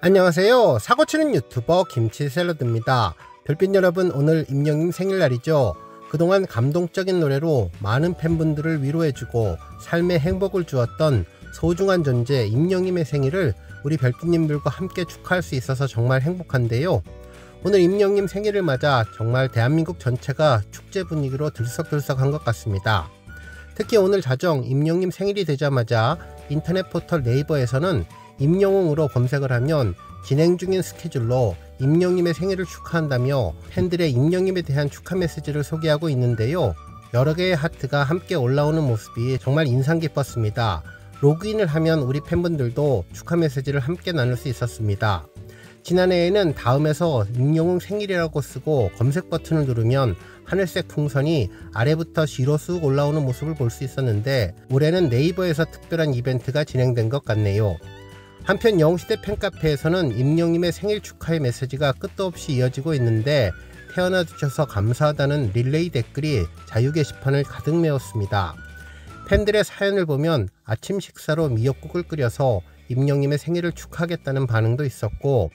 안녕하세요. 사고치는 유튜버 김치샐러드입니다. 별빛 여러분, 오늘 임영님 생일날이죠. 그동안 감동적인 노래로 많은 팬분들을 위로해주고 삶의 행복을 주었던 소중한 존재 임영님의 생일을 우리 별빛님들과 함께 축하할 수 있어서 정말 행복한데요. 오늘 임영님 생일을 맞아 정말 대한민국 전체가 축제 분위기로 들썩들썩한 것 같습니다. 특히 오늘 자정 임영님 생일이 되자마자 인터넷 포털 네이버에서는 임영웅으로 검색을 하면 진행 중인 스케줄로 임영님의 생일을 축하한다며 팬들의 임영님에 대한 축하 메시지를 소개하고 있는데요. 여러 개의 하트가 함께 올라오는 모습이 정말 인상 깊었습니다. 로그인을 하면 우리 팬분들도 축하 메시지를 함께 나눌 수 있었습니다. 지난해에는 다음에서 임영웅 생일이라고 쓰고 검색 버튼을 누르면 하늘색 풍선이 아래부터 뒤로 쑥 올라오는 모습을 볼 수 있었는데, 올해는 네이버에서 특별한 이벤트가 진행된 것 같네요. 한편 영웅시대 팬카페에서는 임영님의 생일 축하의 메시지가 끝도 없이 이어지고 있는데, 태어나주셔서 감사하다는 릴레이 댓글이 자유 게시판을 가득 메웠습니다. 팬들의 사연을 보면 아침 식사로 미역국을 끓여서 임영님의 생일을 축하하겠다는 반응도 있었고,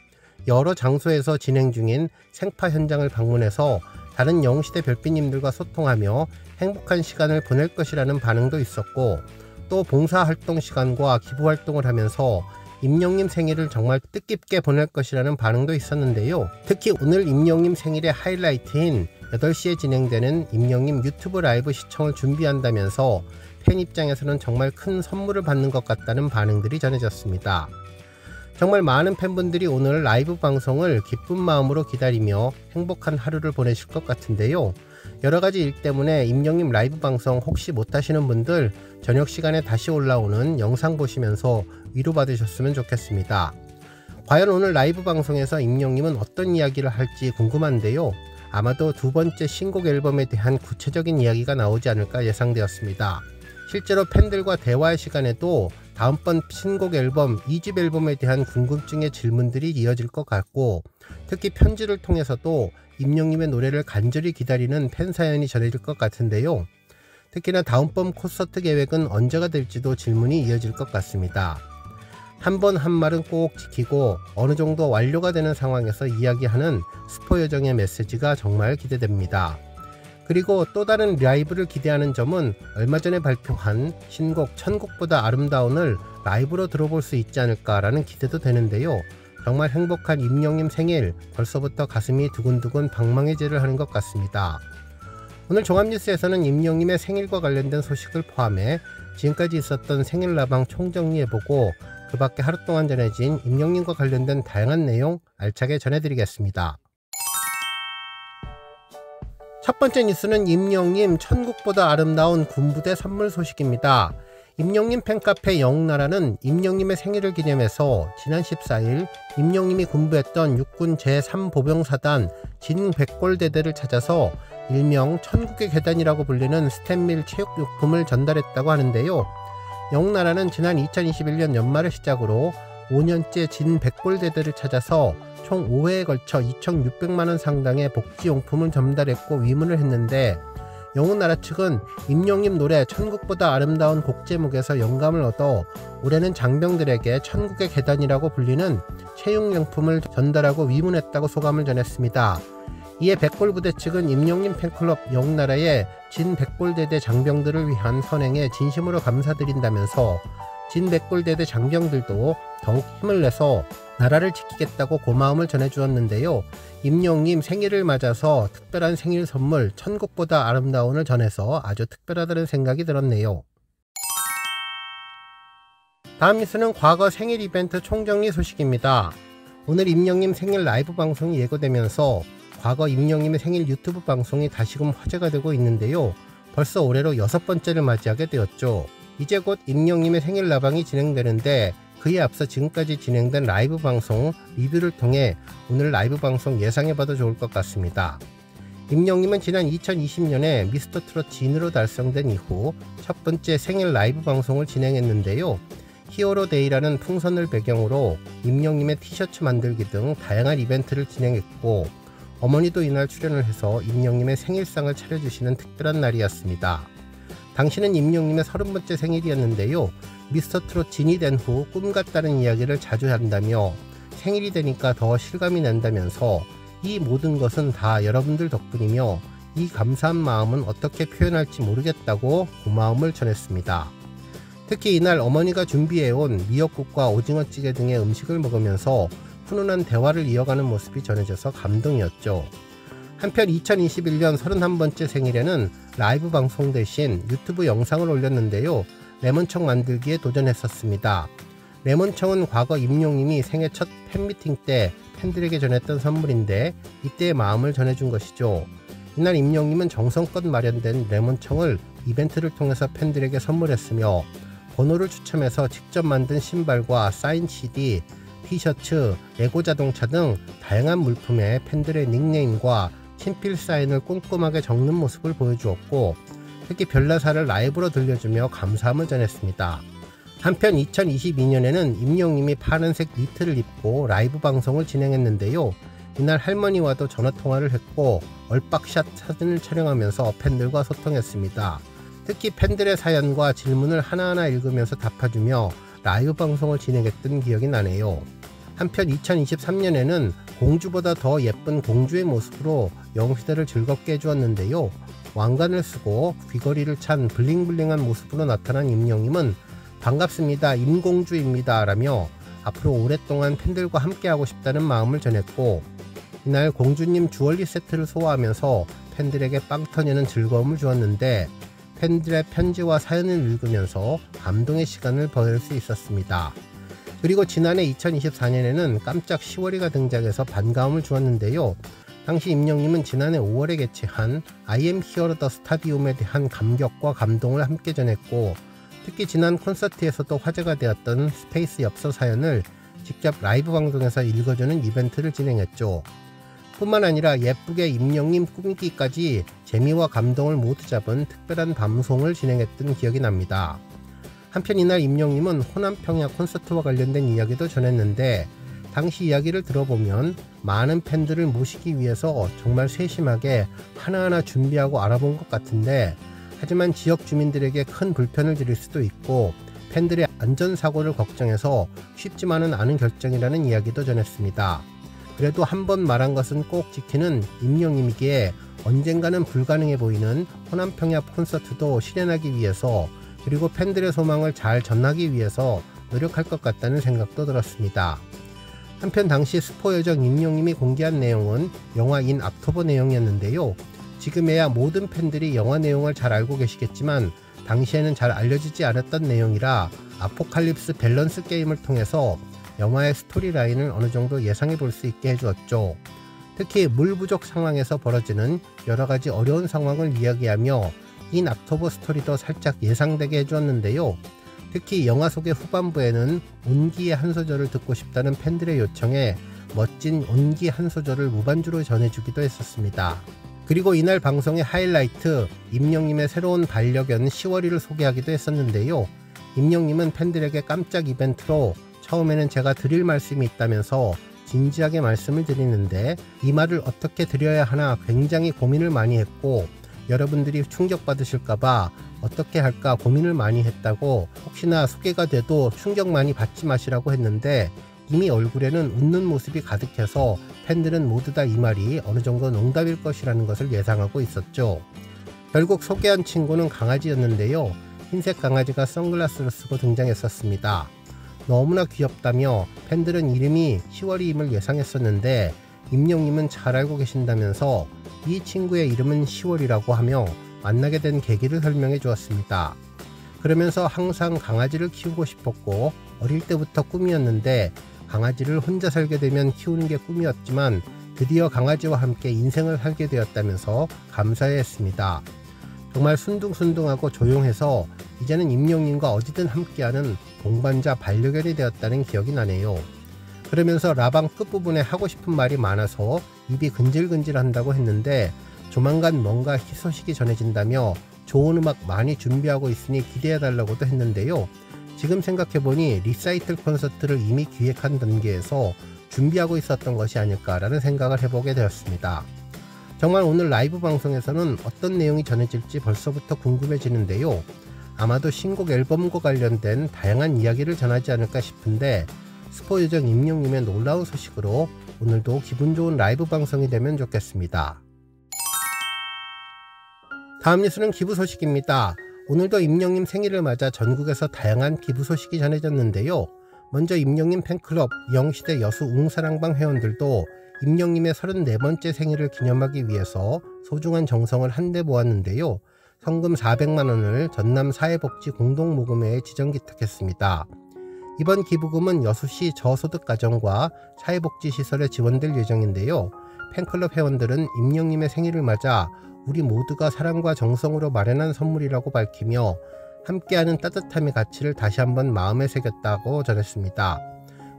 여러 장소에서 진행 중인 생파 현장을 방문해서 다른 영웅시대 별빛님들과 소통하며 행복한 시간을 보낼 것이라는 반응도 있었고, 또 봉사활동 시간과 기부활동을 하면서 임영님 생일을 정말 뜻깊게 보낼 것이라는 반응도 있었는데요. 특히 오늘 임영님 생일의 하이라이트인 8시에 진행되는 임영님 유튜브 라이브 시청을 준비한다면서 팬 입장에서는 정말 큰 선물을 받는 것 같다는 반응들이 전해졌습니다. 정말 많은 팬분들이 오늘 라이브 방송을 기쁜 마음으로 기다리며 행복한 하루를 보내실 것 같은데요. 여러가지 일 때문에 임영님 라이브 방송 혹시 못하시는 분들 저녁 시간에 다시 올라오는 영상 보시면서 위로받으셨으면 좋겠습니다. 과연 오늘 라이브 방송에서 임영님은 어떤 이야기를 할지 궁금한데요. 아마도 두 번째 신곡 앨범에 대한 구체적인 이야기가 나오지 않을까 예상되었습니다. 실제로 팬들과 대화의 시간에도 다음번 신곡 앨범, 2집 앨범에 대한 궁금증의 질문들이 이어질 것 같고, 특히 편지를 통해서도 임영님의 노래를 간절히 기다리는 팬 사연이 전해질 것 같은데요. 특히나 다음번 콘서트 계획은 언제가 될지도 질문이 이어질 것 같습니다. 한 번 한 말은 꼭 지키고 어느 정도 완료가 되는 상황에서 이야기하는 스포 요정의 메시지가 정말 기대됩니다. 그리고 또 다른 라이브를 기대하는 점은 얼마 전에 발표한 신곡 천국보다 아름다운을 라이브로 들어볼 수 있지 않을까라는 기대도 되는데요. 정말 행복한 임영님 생일, 벌써부터 가슴이 두근두근 방망이질을 하는 것 같습니다. 오늘 종합뉴스에서는 임영님의 생일과 관련된 소식을 포함해 지금까지 있었던 생일 라방 총정리해보고 그 밖에 하루 동안 전해진 임영님과 관련된 다양한 내용 알차게 전해드리겠습니다. 첫 번째 뉴스는 임영님 천국보다 아름다운 군부대 선물 소식입니다. 임영님 팬카페 영웅나라는 임영님의 생일을 기념해서 지난 14일 임영님이 군부했던 육군 제3보병사단 진백골대대를 찾아서 일명 천국의 계단이라고 불리는 스탠밀 체육용품을 전달했다고 하는데요. 영웅나라는 지난 2021년 연말을 시작으로 5년째 진백골대대를 찾아서 총 5회에 걸쳐 2,600만원 상당의 복지용품을 전달했고 위문을 했는데, 영웅나라 측은 임영님 노래 천국보다 아름다운 곡 제목에서 영감을 얻어 올해는 장병들에게 천국의 계단이라고 불리는 체육용품을 전달하고 위문했다고 소감을 전했습니다. 이에 백골부대 측은 임영님 팬클럽 영웅나라의 진백골대대 장병들을 위한 선행에 진심으로 감사드린다면서 진백골대대 장병들도 더욱 힘을 내서 나라를 지키겠다고 고마움을 전해주었는데요. 임영님 생일을 맞아서 특별한 생일 선물 천국보다 아름다운을 전해서 아주 특별하다는 생각이 들었네요. 다음 뉴스는 과거 생일 이벤트 총정리 소식입니다. 오늘 임영님 생일 라이브 방송이 예고되면서 과거 임영님의 생일 유튜브 방송이 다시금 화제가 되고 있는데요. 벌써 올해로 6번째를 맞이하게 되었죠. 이제 곧 임영님의 생일 라방이 진행되는데, 그에 앞서 지금까지 진행된 라이브 방송 리뷰를 통해 오늘 라이브 방송 예상해봐도 좋을 것 같습니다. 임영님은 지난 2020년에 미스터트롯 진으로 달성된 이후 첫 번째 생일 라이브 방송을 진행했는데요. 히어로데이라는 풍선을 배경으로 임영님의 티셔츠 만들기 등 다양한 이벤트를 진행했고, 어머니도 이날 출연을 해서 임영님의 생일상을 차려주시는 특별한 날이었습니다. 당시는 임영님의 30번째 생일이었는데요. 미스터트롯 진이 된 후 꿈 같다는 이야기를 자주 한다며 생일이 되니까 더 실감이 난다면서 이 모든 것은 다 여러분들 덕분이며 이 감사한 마음은 어떻게 표현할지 모르겠다고 고마움을 전했습니다. 특히 이날 어머니가 준비해온 미역국과 오징어찌개 등의 음식을 먹으면서 훈훈한 대화를 이어가는 모습이 전해져서 감동이었죠. 한편 2021년 31번째 생일에는 라이브 방송 대신 유튜브 영상을 올렸는데요. 레몬청 만들기에 도전했었습니다. 레몬청은 과거 임용님이 생애 첫 팬미팅 때 팬들에게 전했던 선물인데 이때의 마음을 전해준 것이죠. 이날 임용님은 정성껏 마련된 레몬청을 이벤트를 통해서 팬들에게 선물했으며 번호를 추첨해서 직접 만든 신발과 사인 CD, 티셔츠, 레고 자동차 등 다양한 물품에 팬들의 닉네임과 친필 사인을 꼼꼼하게 적는 모습을 보여주었고 특히 별나사를 라이브로 들려주며 감사함을 전했습니다. 한편 2022년에는 임영님이 파란색 니트를 입고 라이브 방송을 진행했는데요. 이날 할머니와도 전화통화를 했고 얼박샷 사진을 촬영하면서 팬들과 소통했습니다. 특히 팬들의 사연과 질문을 하나하나 읽으면서 답해주며 라이브 방송을 진행했던 기억이 나네요. 한편 2023년에는 공주보다 더 예쁜 공주의 모습으로 영웅시대를 즐겁게 해주었는데요. 왕관을 쓰고 귀걸이를 찬 블링블링한 모습으로 나타난 임영님은 반갑습니다. 임공주입니다. 라며 앞으로 오랫동안 팬들과 함께하고 싶다는 마음을 전했고 이날 공주님 주얼리 세트를 소화하면서 팬들에게 빵 터지는 즐거움을 주었는데 팬들의 편지와 사연을 읽으면서 감동의 시간을 보낼 수 있었습니다. 그리고 지난해 2024년에는 깜짝 10월이가 등장해서 반가움을 주었는데요. 당시 임영님은 지난해 5월에 개최한 I am here the stadium에 대한 감격과 감동을 함께 전했고 특히 지난 콘서트에서도 화제가 되었던 스페이스 엽서 사연을 직접 라이브 방송에서 읽어주는 이벤트를 진행했죠. 뿐만 아니라 예쁘게 임영님 꾸미기까지 재미와 감동을 모두 잡은 특별한 방송을 진행했던 기억이 납니다. 한편 이날 임영님은 호남평야 콘서트와 관련된 이야기도 전했는데 당시 이야기를 들어보면 많은 팬들을 모시기 위해서 정말 세심하게 하나하나 준비하고 알아본 것 같은데 하지만 지역 주민들에게 큰 불편을 드릴 수도 있고 팬들의 안전사고를 걱정해서 쉽지만은 않은 결정이라는 이야기도 전했습니다. 그래도 한 번 말한 것은 꼭 지키는 임영님이기에 언젠가는 불가능해 보이는 호남평야 콘서트도 실현하기 위해서 그리고 팬들의 소망을 잘 전하기 위해서 노력할 것 같다는 생각도 들었습니다. 한편 당시 스포 요정 임영님이 공개한 내용은 영화 인 옥토버 내용이었는데요. 지금에야 모든 팬들이 영화 내용을 잘 알고 계시겠지만 당시에는 잘 알려지지 않았던 내용이라 아포칼립스 밸런스 게임을 통해서 영화의 스토리라인을 어느 정도 예상해 볼 수 있게 해주었죠. 특히 물 부족 상황에서 벌어지는 여러가지 어려운 상황을 이야기하며 인 옥토버 스토리도 살짝 예상되게 해주었는데요. 특히 영화 속의 후반부에는 온기의 한 소절을 듣고 싶다는 팬들의 요청에 멋진 온기 한 소절을 무반주로 전해주기도 했었습니다. 그리고 이날 방송의 하이라이트 임영님의 새로운 반려견 시월이를 소개하기도 했었는데요. 임영님은 팬들에게 깜짝 이벤트로 처음에는 제가 드릴 말씀이 있다면서 진지하게 말씀을 드리는데 이 말을 어떻게 드려야 하나 굉장히 고민을 많이 했고 여러분들이 충격받으실까봐 어떻게 할까 고민을 많이 했다고 혹시나 소개가 돼도 충격 많이 받지 마시라고 했는데 이미 얼굴에는 웃는 모습이 가득해서 팬들은 모두 다 이 말이 어느 정도 농담일 것이라는 것을 예상하고 있었죠. 결국 소개한 친구는 강아지였는데요. 흰색 강아지가 선글라스를 쓰고 등장했었습니다. 너무나 귀엽다며 팬들은 이름이 시월이임을 예상했었는데 임영님은 잘 알고 계신다면서 이 친구의 이름은 시월이라고 하며 만나게 된 계기를 설명해 주었습니다. 그러면서 항상 강아지를 키우고 싶었고 어릴 때부터 꿈이었는데 강아지를 혼자 살게 되면 키우는 게 꿈이었지만 드디어 강아지와 함께 인생을 살게 되었다면서 감사해했습니다. 정말 순둥순둥하고 조용해서 이제는 임영님과 어디든 함께하는 동반자 반려견이 되었다는 기억이 나네요. 그러면서 라방 끝부분에 하고 싶은 말이 많아서 입이 근질근질한다고 했는데 조만간 뭔가 희소식이 전해진다며 좋은 음악 많이 준비하고 있으니 기대해달라고도 했는데요. 지금 생각해보니 리사이틀 콘서트를 이미 기획한 단계에서 준비하고 있었던 것이 아닐까라는 생각을 해보게 되었습니다. 정말 오늘 라이브 방송에서는 어떤 내용이 전해질지 벌써부터 궁금해지는데요. 아마도 신곡 앨범과 관련된 다양한 이야기를 전하지 않을까 싶은데 스포 요정 임영님의 놀라운 소식으로 오늘도 기분 좋은 라이브 방송이 되면 좋겠습니다. 다음 뉴스는 기부 소식입니다. 오늘도 임영님 생일을 맞아 전국에서 다양한 기부 소식이 전해졌는데요. 먼저 임영님 팬클럽 영시대 여수 웅사랑방 회원들도 임영님의 34번째 생일을 기념하기 위해서 소중한 정성을 한데 모았는데요. 성금 400만원을 전남 사회복지 공동모금회에 지정기탁했습니다. 이번 기부금은 여수시 저소득 가정과 사회복지시설에 지원될 예정인데요. 팬클럽 회원들은 임영님의 생일을 맞아 우리 모두가 사랑과 정성으로 마련한 선물이라고 밝히며 함께하는 따뜻함의 가치를 다시 한번 마음에 새겼다고 전했습니다.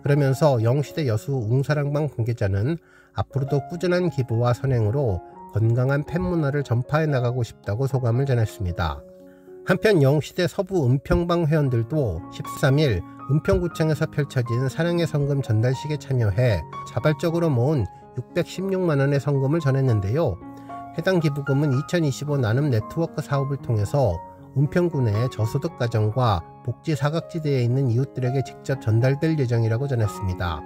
그러면서 영시대 여수 웅사랑방 관계자는 앞으로도 꾸준한 기부와 선행으로 건강한 팬문화를 전파해 나가고 싶다고 소감을 전했습니다. 한편 영시대 서부 은평방 회원들도 13일 은평구청에서 펼쳐진 사랑의 성금 전달식에 참여해 자발적으로 모은 616만원의 성금을 전했는데요. 해당 기부금은 2025 나눔 네트워크 사업을 통해서 은평구 내 저소득 가정과 복지 사각지대에 있는 이웃들에게 직접 전달될 예정이라고 전했습니다.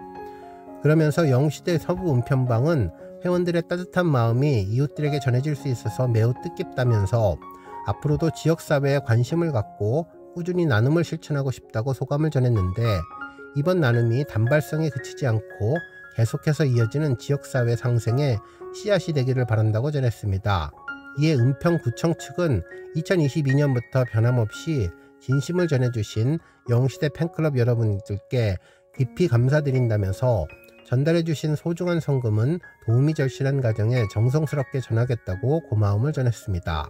그러면서 영시대 서부 은평방은 회원들의 따뜻한 마음이 이웃들에게 전해질 수 있어서 매우 뜻깊다면서 앞으로도 지역사회에 관심을 갖고 꾸준히 나눔을 실천하고 싶다고 소감을 전했는데, 이번 나눔이 단발성에 그치지 않고 계속해서 이어지는 지역사회 상생에 씨앗이 되기를 바란다고 전했습니다. 이에 은평구청 측은 2022년부터 변함없이 진심을 전해주신 영시대 팬클럽 여러분들께 깊이 감사드린다면서 전달해주신 소중한 성금은 도움이 절실한 가정에 정성스럽게 전하겠다고 고마움을 전했습니다.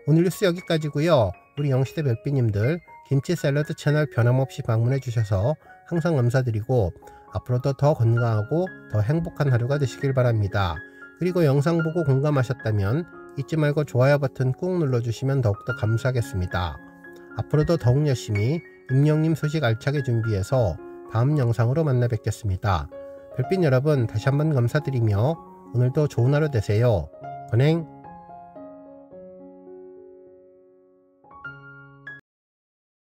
오늘 뉴스 여기까지고요. 우리 영시대 별빛님들 김치 샐러드 채널 변함없이 방문해 주셔서 항상 감사드리고 앞으로도 더 건강하고 더 행복한 하루가 되시길 바랍니다. 그리고 영상 보고 공감하셨다면 잊지 말고 좋아요 버튼 꾹 눌러주시면 더욱더 감사하겠습니다. 앞으로도 더욱 열심히 임영님 소식 알차게 준비해서 다음 영상으로 만나 뵙겠습니다. 별빛 여러분 다시 한번 감사드리며 오늘도 좋은 하루 되세요. 건행.